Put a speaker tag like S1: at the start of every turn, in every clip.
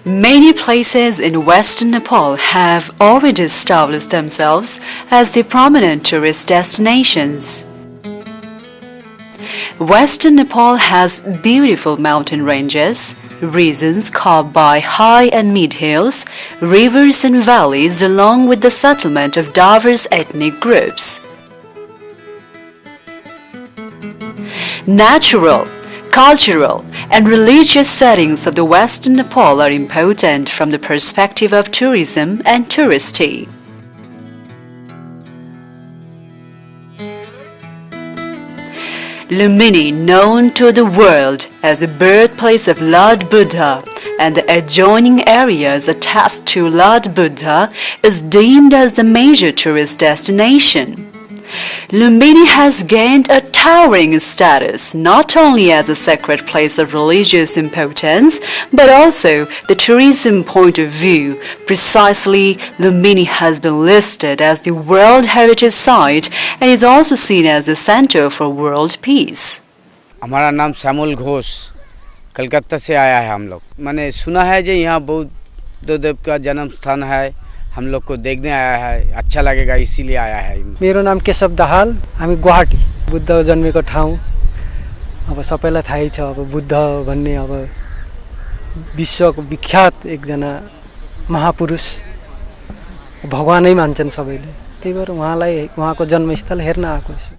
S1: Many places in western Nepal have already established themselves as the prominent tourist destinations. Western Nepal has beautiful mountain ranges, regions carved by high and mid hills, rivers and valleys, along with the settlement of diverse ethnic groups. Natural, cultural, and religious settings of the Western Nepal are important from the perspective of tourism and touristy. Lumbini, known to the world as the birthplace of Lord Buddha, and the adjoining areas attached to Lord Buddha, is deemed as the major tourist destination. Lumbini has gained a towering status not only as a sacred place of religious importance, but also the tourism point of view. Precisely, Lumbini has been listed as the World Heritage Site and is also seen as the center for world peace.
S2: हमारा नाम श्यामल घोष, कलकत्ता से आया है हम लोग। मैंने सुना है कि यहाँ बौद्ध देव का जन्म स्थान है, हम लोग को देखने आया है, अच्छा लगेगा इसीलिए आया है।
S3: मेरो नाम केशव दाहाल, हामी गुवाहाटी बुद्ध जन्मेको ठाउँ। अब सबैलाई थाहै छ, अब बुद्ध भन्ने अब विश्वको विख्यात एकजना महापुरुष भगवानै मान्छन् सबैले। त्यही भएर उहाँलाई उहाँको जन्मस्थल हेर्न आएको छु।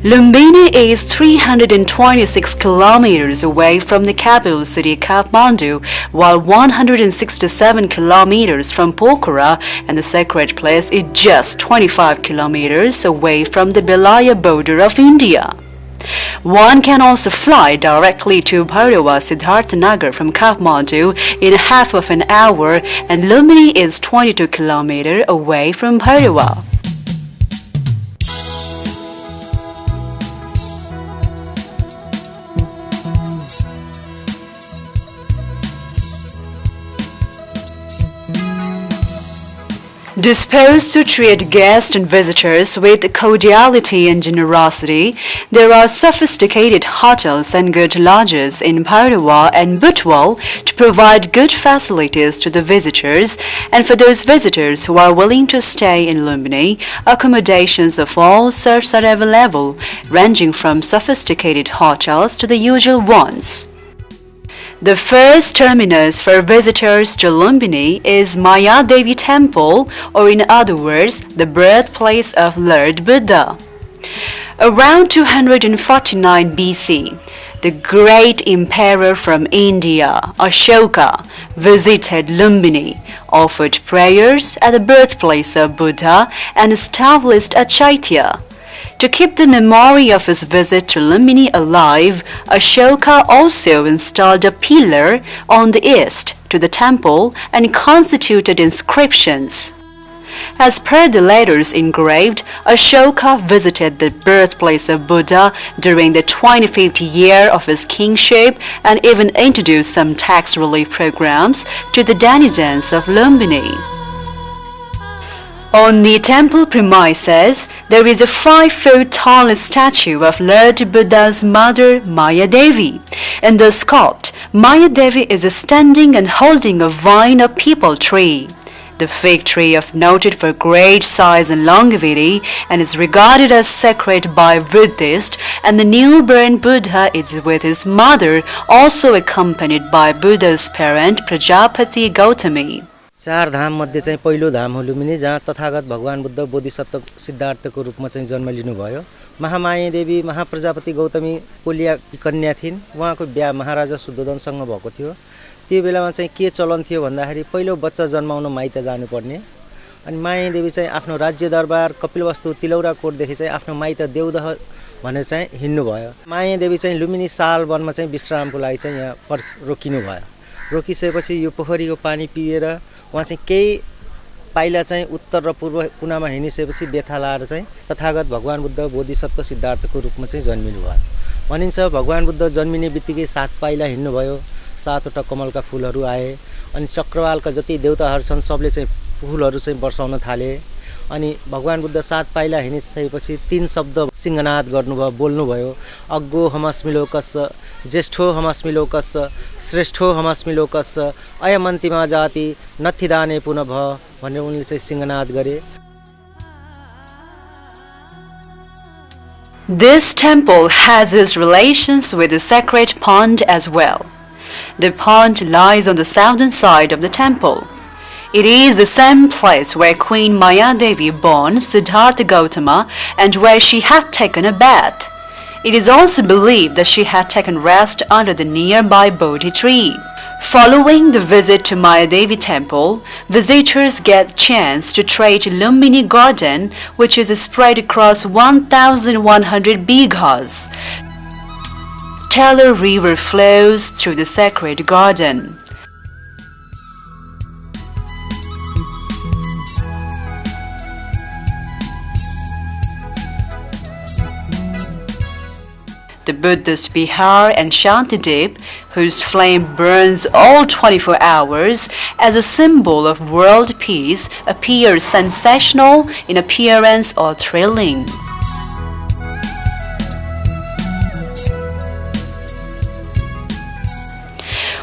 S1: Lumbini is 326 kilometers away from the capital city Kathmandu, while 167 kilometers from Pokhara, and the sacred place is just 25 kilometers away from the Belaya border of India. One can also fly directly to Bhairawa Siddharthanagar from Kathmandu in half of an hour, and Lumbini is 22 kilometers away from Bhairawa. Disposed to treat guests and visitors with cordiality and generosity, there are sophisticated hotels and good lodges in Bhairawa and Butwal to provide good facilities to the visitors, and for those visitors who are willing to stay in Lumbini, accommodations of all sorts are available, ranging from sophisticated hotels to the usual ones. The first terminus for visitors to Lumbini is Maya Devi Temple, or in other words, the birthplace of Lord Buddha. Around 249 BC, the great emperor from India, Ashoka, visited Lumbini, offered prayers at the birthplace of Buddha, and established a chaitya. To keep the memory of his visit to Lumbini alive, Ashoka also installed a pillar on the east to the temple and constituted inscriptions. As per the letters engraved, Ashoka visited the birthplace of Buddha during the 25th year of his kingship and even introduced some tax relief programs to the denizens of Lumbini. On the temple premises, there is a 5-foot tall statue of Lord Buddha's mother, Maya Devi. In the sculpt, Maya Devi is standing and holding a vine of peepal tree. The fig tree is noted for great size and longevity and is regarded as sacred by Buddhists, and the newborn Buddha is with his mother, also accompanied by Buddha's parent Prajapati Gautami.
S4: चार धाम मध्ये चाहिँ पहिलो धाम हो लुम्बिनी, जहाँ तथागत भगवान बुद्ध बोधिसत्व सिद्धार्थको रूपमा चाहिँ जन्म लिनुभयो। महामाया देवी महाप्रजापति गौतमी कोलिया कन्या थिइन्। उहाँको बिहा महाराजा शुद्धोधनसँग भएको थियो। त्यो बेलामा चाहिँ के चलन थियो भन्दाखेरि पहिलो बच्चा जन्माउन माइत जानुपर्ने, अनि माया देवी चाहिँ आफ्नो राज्य दरबार कपिलवस्तु तिलौरा कोटदेखि चाहिँ आफ्नो माइत देवदह भनेर चाहिँ हिँड्नु भयो। माया देवी चाहिँ लुम्बिनी साल वनमा चाहिँ विश्रामको लागि चाहिँ यहाँ रोकिनु भयो। रोकिसकेपछि यो पोखरीको पानी पिएर वहाँ चाहिँ केही पाइला चाहिँ उत्तर र पूर्व कुनामा हिँडिसकेपछि बेथा लाएर चाहिँ तथागत भगवान बुद्ध बोधिसत्व सिद्धार्थको रूपमा चाहिँ जन्मिनु भयो। भनिन्छ भगवान बुद्ध जन्मिने बित्तिकै 7 पाइला हिँड्नुभयो, 7वटा कमलका फूलहरू आए, अनि चक्रवालका जति देवताहरू छन् सबले चाहिँ फुलहरू चाहिँ वर्षाउन थाले अनि भगवान बुद्ध 7 पाइला हिँडिसकेपछि 3 शब्द सिंहनाद गर्नुभयो बोल्नुभयो अग्गो हमस्मि लोकस्य ज्येष्ठो हमस्मि लोकस्य श्रेष्ठो हमस्मि लोकस्य अयमन्तिमा जाति नथिदाने पुनः भ भनेर उनले चाहिँ सिंहनाद गरे।
S1: This temple has its relations with the sacred pond as well. The pond lies on the southern side of the temple. It is the same place where Queen Maya Devi born Siddhartha Gautama and where she had taken a bath. It is also believed that she had taken rest under the nearby Bodhi tree. Following the visit to Maya Devi temple, visitors get chance to trade Lumbini garden, which is spread across 1,100 bighas. Taylor River flows through the sacred garden. The Buddhist Bihar and Shantideep, whose flame burns all 24 hours as a symbol of world peace, appears sensational in appearance or thrilling.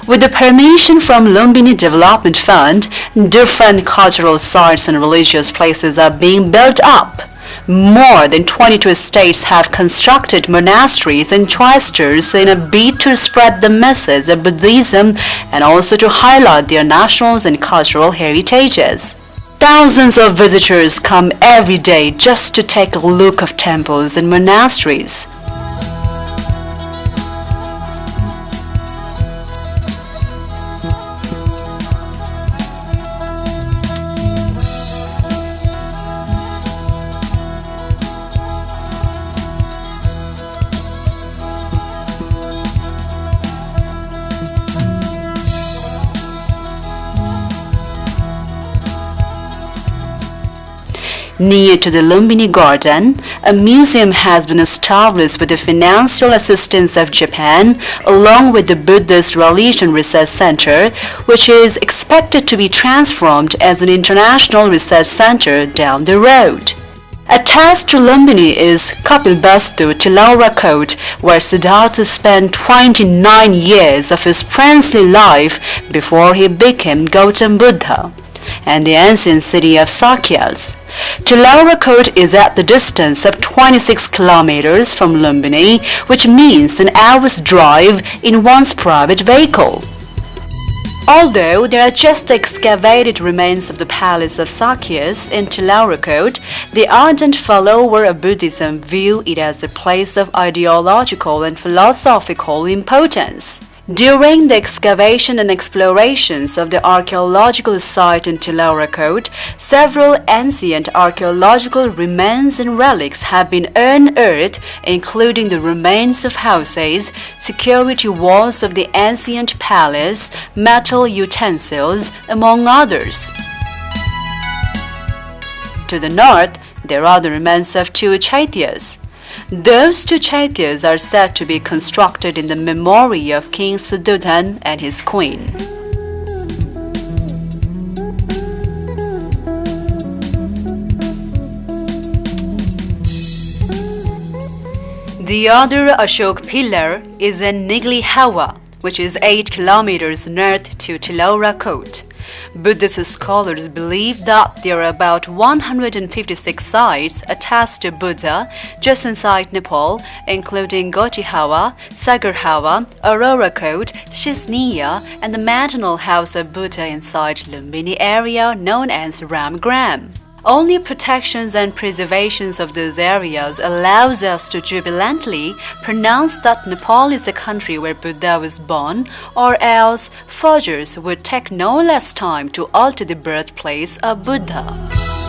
S1: With the permission from Lumbini Development Fund, different cultural sites and religious places are being built up. More than 22 states have constructed monasteries and cloisters in a bid to spread the message of Buddhism and also to highlight their national and cultural heritages. Thousands of visitors come every day just to take a look of temples and monasteries. Near to the Lumbini Garden, a museum has been established with the financial assistance of Japan, along with the Buddhist Religion Research Center, which is expected to be transformed as an international research center down the road. Attached to Lumbini is Kapilvastu Tilaura Court, where Siddhartha spent 29 years of his princely life before he became Gautam Buddha, and the ancient city of Sakyas. Tilaura Court is at the distance of 26 kilometers from Lumbini, which means an hour's drive in one's private vehicle. Although there are just the excavated remains of the palace of Sakyas in Tilaura Court, the ardent follower of Buddhism view it as a place of ideological and philosophical importance. During the excavation and explorations of the archaeological site in Tilaura Court, several ancient archaeological remains and relics have been unearthed, including the remains of houses, security walls of the ancient palace, metal utensils, among others. To the north, there are the remains of two chaityas. Those two chaityas are said to be constructed in the memory of King Suddhodhan and his queen. The other Ashok pillar is in Nigli Hawa, which is 8 kilometers north to Tilaura Court. Buddhist scholars believe that there are about 156 sites attached to Buddha just inside Nepal, including Goti Hawa, Sagar Hawa, Aurora Court, Shisniya, and the maternal house of Buddha inside Lumbini area known as Ramgram. Only protections and preservations of those areas allows us to jubilantly pronounce that Nepal is the country where Buddha was born, or else forgers would take no less time to alter the birthplace of Buddha.